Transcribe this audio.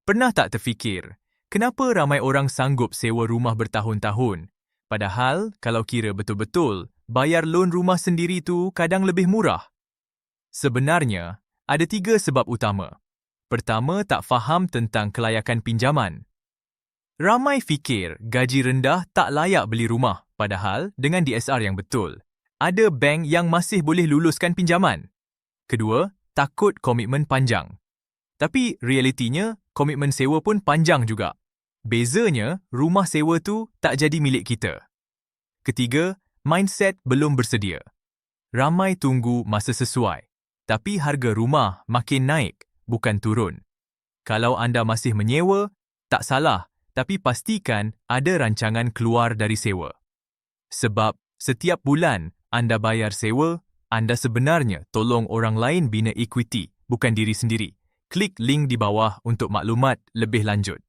Pernah tak terfikir, kenapa ramai orang sanggup sewa rumah bertahun-tahun? Padahal, kalau kira betul-betul, bayar lon rumah sendiri tu kadang lebih murah. Sebenarnya, ada 3 sebab utama. Pertama, tak faham tentang kelayakan pinjaman. Ramai fikir gaji rendah tak layak beli rumah, padahal dengan DSR yang betul, ada bank yang masih boleh luluskan pinjaman. Kedua, takut komitmen panjang. Tapi realitinya, komitmen sewa pun panjang juga. Bezanya, rumah sewa tu tak jadi milik kita. Ketiga, mindset belum bersedia. Ramai tunggu masa sesuai, tapi harga rumah makin naik, bukan turun. Kalau anda masih menyewa, tak salah, tapi pastikan ada rancangan keluar dari sewa. Sebab setiap bulan anda bayar sewa, anda sebenarnya tolong orang lain bina equity, bukan diri sendiri. Klik link di bawah untuk maklumat lebih lanjut.